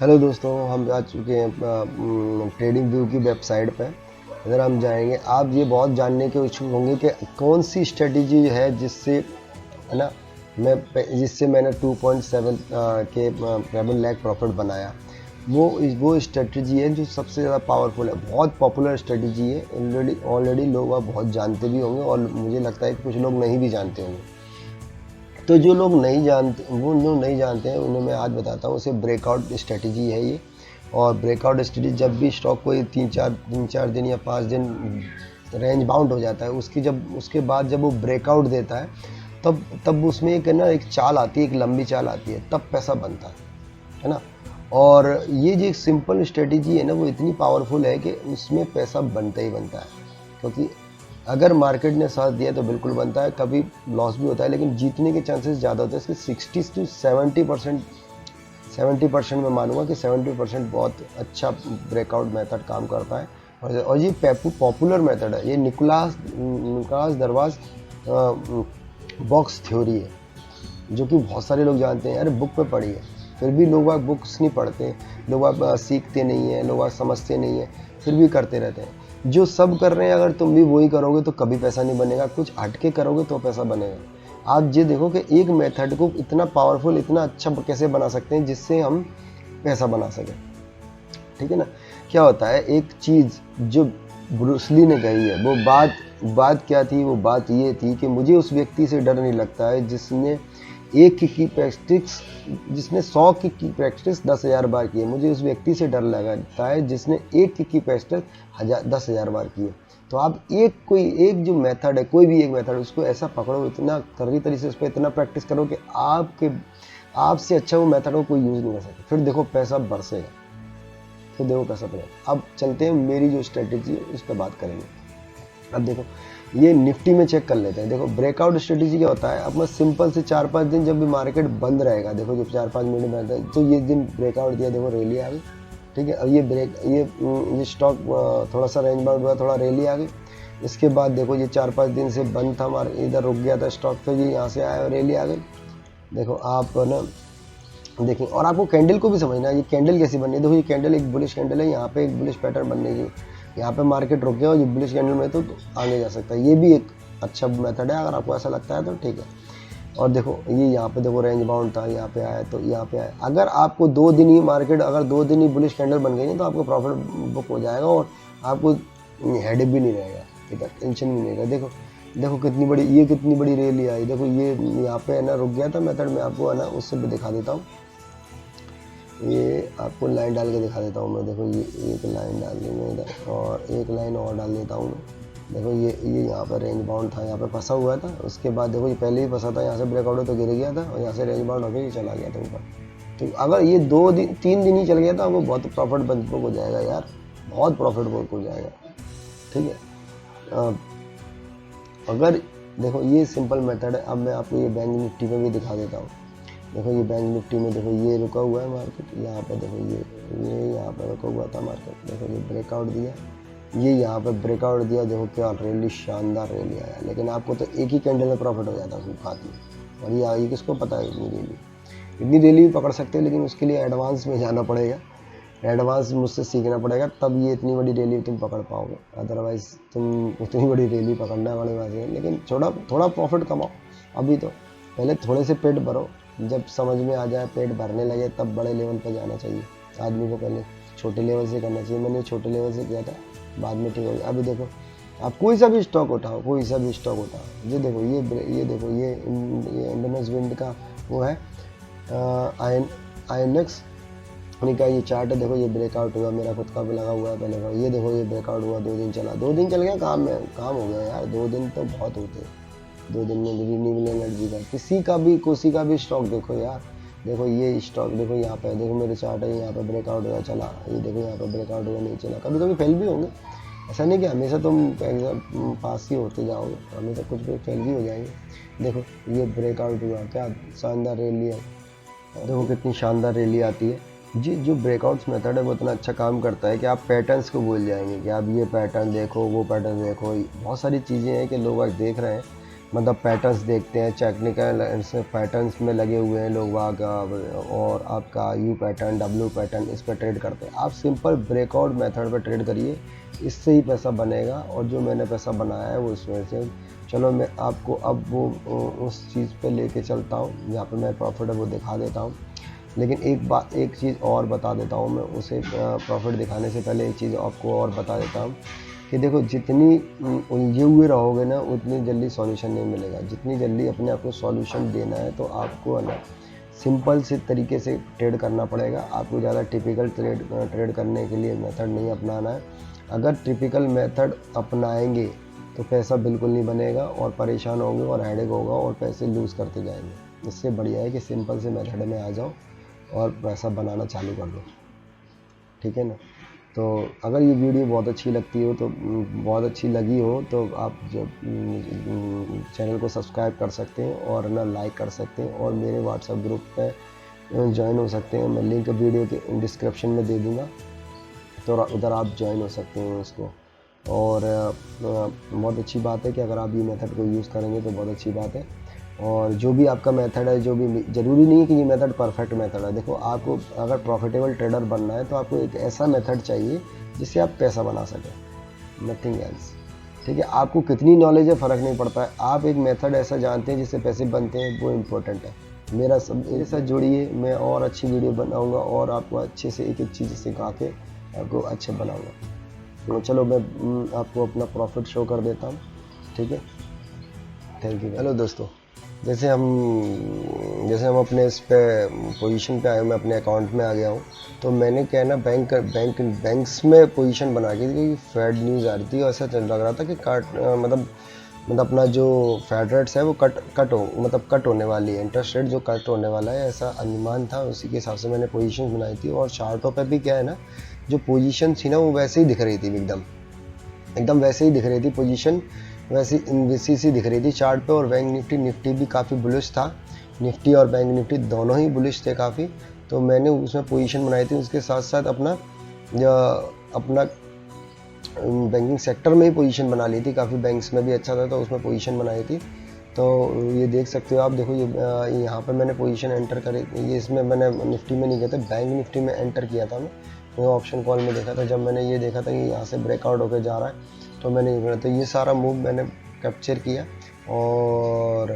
Hello दोस्तों, हम आ चुके हैं ट्रेडिंग व्यू की वेबसाइट पे। अगर हम जाएंगे, आप ये बहुत जानने के इच्छुक होंगे कि कौन सी स्ट्रेटजी है जिससे, है ना, जिससे मैंने 2.7 के 7 लाख प्रॉफिट बनाया। वो स्ट्रेटजी है जो सबसे ज़्यादा पावरफुल है, बहुत पॉपुलर स्ट्रेटजी है। ऑलरेडी ऑलरेडी लोग आप बहुत जानते भी होंगे और मुझे लगता है कि कुछ लोग नहीं भी जानते होंगे। तो जो लोग नहीं जानते, वो लोग नहीं जानते हैं, उन्हें मैं आज बताता हूँ। उसे ब्रेकआउट स्ट्रेटजी है ये। और ब्रेकआउट स्ट्रेटजी, जब भी स्टॉक कोई तीन चार दिन या 5 दिन रेंज बाउंड हो जाता है, उसके बाद जब वो ब्रेकआउट देता है, तब उसमें एक, है ना, एक चाल आती है, एक लंबी चाल आती है, तब पैसा बनता है ना। और ये जो एक सिंपल स्ट्रेटजी है ना, वो इतनी पावरफुल है कि उसमें पैसा बनता ही बनता है। क्योंकि अगर मार्केट ने साथ दिया तो बिल्कुल बनता है, कभी लॉस भी होता है, लेकिन जीतने के चांसेस ज़्यादा होते हैं इसके। 60 से 70%, 70% मैं मानूंगा कि 70% बहुत अच्छा ब्रेकआउट मेथड काम करता है। और ये पॉपुलर मेथड है। ये निकोलास निकोलास दरवाज बॉक्स थ्योरी है, जो कि बहुत सारे लोग जानते हैं। अरे बुक पे पढ़ी है, फिर भी लोग बुक्स नहीं पढ़ते, लोग सीखते नहीं हैं, लोग समझते नहीं हैं, फिर भी करते रहते हैं। जो सब कर रहे हैं, अगर तुम भी वही करोगे तो कभी पैसा नहीं बनेगा। कुछ हटके करोगे तो पैसा बनेगा। आप ये देखो कि एक मेथड को इतना पावरफुल, इतना अच्छा कैसे बना सकते हैं जिससे हम पैसा बना सकें। ठीक है ना। क्या होता है, एक चीज़ जो ब्रूसली ने कही है, वो बात क्या थी? वो बात ये थी कि मुझे उस व्यक्ति से डर नहीं लगता है जिसने एक किक की प्रैक्टिस जिसने 100 किक की प्रैक्टिस 10,000 बार की है। मुझे उस व्यक्ति से डर लगता है जिसने एक किक की प्रैक्टिस 10,000 बार की है। तो आप कोई एक जो मेथड है, कोई भी एक मेथड, उसको ऐसा पकड़ो, इतना तगड़ी तरीके से उस पर इतना प्रैक्टिस करो कि आपसे अच्छा वो मेथड को कोई यूज़ नहीं कर सकता। फिर देखो पैसा बरसेगा, फिर देखो पैसा बनेगा। अब चलते हैं, मेरी जो स्ट्रेटेजी है उस पर बात करेंगे। अब देखो, ये निफ्टी में चेक कर लेते हैं। देखो ब्रेकआउट स्ट्रेटेजी क्या होता है। अब मैं सिंपल से 4-5 दिन जब भी मार्केट बंद रहेगा, देखो जब 4-5 मिनट में आता है, तो ये दिन ब्रेकआउट दिया, देखो रैली आ गई। ठीक है। अब ये स्टॉक थोड़ा सा रेंज बाउंड हुआ, थोड़ा रैली आ गई। इसके बाद देखो ये 4-5 दिन से बंद था, हमारा इधर रुक गया था स्टॉक, फिर ये यहाँ से आया और रैली आ गई। देखो आप ना देखिए, और आपको कैंडल को भी समझना है, ये कैंडल कैसी बननी है। देखो ये कैंडल एक बुलिश कैंडल है, यहाँ पे एक बुलिश पैटर्न बनने की, यहाँ पे मार्केट रुक गया और ये बुलिश कैंडल में तो आगे जा सकता है। ये भी एक अच्छा मेथड है, अगर आपको ऐसा लगता है तो ठीक है। और देखो ये यहाँ पे देखो रेंज बाउंड था, यहाँ पे आया तो यहाँ पे आया। अगर आपको 2 दिन ही मार्केट, अगर 2 दिन ही बुलिश कैंडल बन गई तो आपको प्रॉफिट बुक हो जाएगा और आपको हेडेक भी नहीं रहेगा, इधर टेंशन भी नहीं रहेगा। देखो देखो कितनी बड़ी रैली आई। देखो ये यहाँ पे है ना रुक गया था मेथड में, आपको है ना उससे भी दिखा देता हूँ। ये आपको लाइन डाल के दिखा देता हूँ मैं। देखो ये एक लाइन डाल दी मैं इधर, और एक लाइन और डाल देता हूँ मैं। देखो ये यहाँ पर रेंज बाउंड था, यहाँ पे फंसा हुआ था। उसके बाद देखो ये पहले ही फंसा था, यहाँ से ब्रेकआउट हो तो गिर गया था, और यहाँ से रेंज बाउंड होकर ये चला गया था ऊपर। तो अगर ये 2 दिन 3 दिन ही चल गया था, आपको बहुत प्रॉफिट बुक हो जाएगा यार, बहुत प्रॉफिट बुक हो जाएगा। ठीक है। अगर देखो ये सिंपल मेथड है। अब मैं आपको ये बैंक निफ्टी में भी दिखा देता हूँ। देखो ये बैंक निफ्टी में देखो ये रुका हुआ है मार्केट, यहाँ पर देखो ये यहाँ पर रुका हुआ था मार्केट। देखो ये ब्रेकआउट दिया, ये यहाँ पर ब्रेकआउट दिया। देखो क्या रैली, शानदार रैली आया। लेकिन आपको तो एक ही कैंडल में प्रॉफिट हो जाता है हाथ में। और ये किसको पता है इतनी रैली भी पकड़ सकते हैं, लेकिन उसके लिए एडवांस में जाना पड़ेगा, एडवांस मुझसे सीखना पड़ेगा, तब ये इतनी बड़ी रैली तुम पकड़ पाओगे। अदरवाइज तुम उतनी बड़ी रैली पकड़ने वाली बात है। लेकिन थोड़ा प्रॉफिट कमाओ अभी तो, पहले थोड़े से पेट भरो, जब समझ में आ जाए, पेट भरने लगे, तब बड़े लेवल पर जाना चाहिए आदमी को। पहले छोटे लेवल से करना चाहिए। मैंने छोटे लेवल से किया था, बाद में ठीक हो गया। अभी देखो आप कोई सा भी स्टॉक उठाओ, ये देखो ये इंडोनेस विंड का वो है, INX का ये चार्ट है। देखो ये ब्रेकआउट हुआ, मेरा खुद का भी लगा हुआ है पहले का। ये देखो ये ब्रेकआउट हुआ, 2 दिन चला, 2 दिन चल गया, काम हो गया यार। 2 दिन तो बहुत होते हैं। 2 दिन में रिन्यूएबल एनर्जी का किसी का भी स्टॉक देखो यार। देखो ये स्टॉक देखो, यहाँ पे देखो मेरे चार्ट है, यहाँ पे ब्रेकआउट हुआ चला, ये देखो यहाँ पे ब्रेकआउट हुआ नहीं चला। कभी कभी फेल भी होंगे, ऐसा नहीं कि हमेशा तुम एग्जाम पास ही होते जाओगे, हमेशा कुछ भी फेल भी हो जाएंगे। देखो ये ब्रेकआउट हुआ, क्या शानदार रैली है। देखो कितनी शानदार रैली आती है। जी, जो ब्रेकआउट्स मेथड है वो इतना अच्छा काम करता है कि आप पैटर्न्स को भूल जाएंगे, कि आप ये पैटर्न देखो, वो पैटर्न देखो। बहुत सारी चीज़ें हैं कि लोग आज देख रहे हैं, मतलब पैटर्न्स देखते हैं, टेक्निकल पैटर्न्स में लगे हुए हैं लोग वाग, और आपका यू पैटर्न, डब्ल्यू पैटर्न, इस पर ट्रेड करते हैं। आप सिंपल ब्रेकआउट मेथड पर ट्रेड करिए, इससे ही पैसा बनेगा। और जो मैंने पैसा बनाया है वो इसमें से, चलो मैं आपको अब वो उस चीज़ पे लेके चलता हूँ जहाँ पे मैं प्रॉफिट है वो दिखा देता हूँ। लेकिन एक चीज़ और बता देता हूँ मैं, उसे प्रॉफिट दिखाने से पहले एक चीज़ आपको और बता देता हूँ कि देखो, जितनी उलझे हुए रहोगे ना उतनी जल्दी सॉल्यूशन नहीं मिलेगा। जितनी जल्दी अपने आप को सॉल्यूशन देना है तो आपको है ना सिंपल से तरीके से ट्रेड करना पड़ेगा। आपको ज़्यादा टिपिकल ट्रेड करने के लिए मेथड नहीं अपनाना है। अगर टिपिकल मेथड अपनाएंगे तो पैसा बिल्कुल नहीं बनेगा और परेशान होंगे और हेडेक होगा और पैसे लूज़ करते जाएंगे। इससे बढ़िया है कि सिंपल से मेथड में आ जाओ और पैसा बनाना चालू कर दो, ठीक है ना। तो अगर ये वीडियो बहुत अच्छी लगती हो तो बहुत अच्छी लगी हो तो आप जब चैनल को सब्सक्राइब कर सकते हैं और ना लाइक कर सकते हैं और मेरे व्हाट्सएप ग्रुप पे ज्वाइन हो सकते हैं। मैं लिंक वीडियो के डिस्क्रिप्शन में दे दूँगा, तो उधर आप ज्वाइन हो सकते हैं उसको। और बहुत अच्छी बात है कि अगर आप ये मेथड को यूज़ करेंगे तो बहुत अच्छी बात है। और जो भी आपका मेथड है, जो भी, ज़रूरी नहीं है कि ये मेथड परफेक्ट मेथड है। देखो, आपको अगर प्रॉफिटेबल ट्रेडर बनना है तो आपको एक ऐसा मेथड चाहिए जिससे आप पैसा बना सकें, नथिंग एल्स, ठीक है। आपको कितनी नॉलेज है फ़र्क नहीं पड़ता है, आप एक मेथड ऐसा जानते हैं जिससे पैसे बनते हैं, वो इम्पोर्टेंट है। मेरे साथ जुड़िए, मैं और अच्छी वीडियो बनाऊँगा और आपको अच्छे से एक एक चीज़ सिखा के आपको अच्छे बनाऊँगा। तो चलो मैं आपको अपना प्रॉफिट शो कर देता हूँ, ठीक है। Thank you. हेलो दोस्तों, जैसे हम अपने इस पे पोजीशन पे आए, मैं अपने अकाउंट में आ गया हूँ। तो मैंने क्या है ना, बैंक्स में पोजीशन बना के, क्योंकि फेड न्यूज़ आ रही थी और ऐसा लग रहा था कि मतलब अपना जो फेड रेट्स है वो कट होने वाली है, इंटरेस्ट रेट जो कट होने वाला है, ऐसा अनुमान था। उसी के हिसाब से मैंने पोजीशन बनाई थी। और चार्टों पे भी क्या है ना, जो पोजीशन थी ना वो वैसे ही दिख रही थी, एकदम वैसे ही दिख रही थी पोजीशन, वैसी सी दिख रही थी चार्ट पे। और बैंक निफ्टी भी काफ़ी बुलिश था, निफ्टी और बैंक निफ्टी दोनों ही बुलिश थे काफ़ी। तो मैंने उसमें पोजीशन बनाई थी, उसके साथ साथ अपना बैंकिंग सेक्टर में ही पोजीशन बना ली थी। काफ़ी बैंक्स में भी अच्छा था तो उसमें पोजीशन बनाई थी। तो ये देख सकते हो आप, देखो ये यहाँ पर मैंने पोजीशन एंटर करी। ये इसमें मैंने निफ्टी में नहीं किया था, बैंक निफ्टी में एंटर किया था मैं ऑप्शन कॉल में देखा था। जब मैंने ये देखा था कि यहाँ से ब्रेकआउट होकर जा रहा है तो मैंने ये सारा मूव मैंने कैप्चर किया। और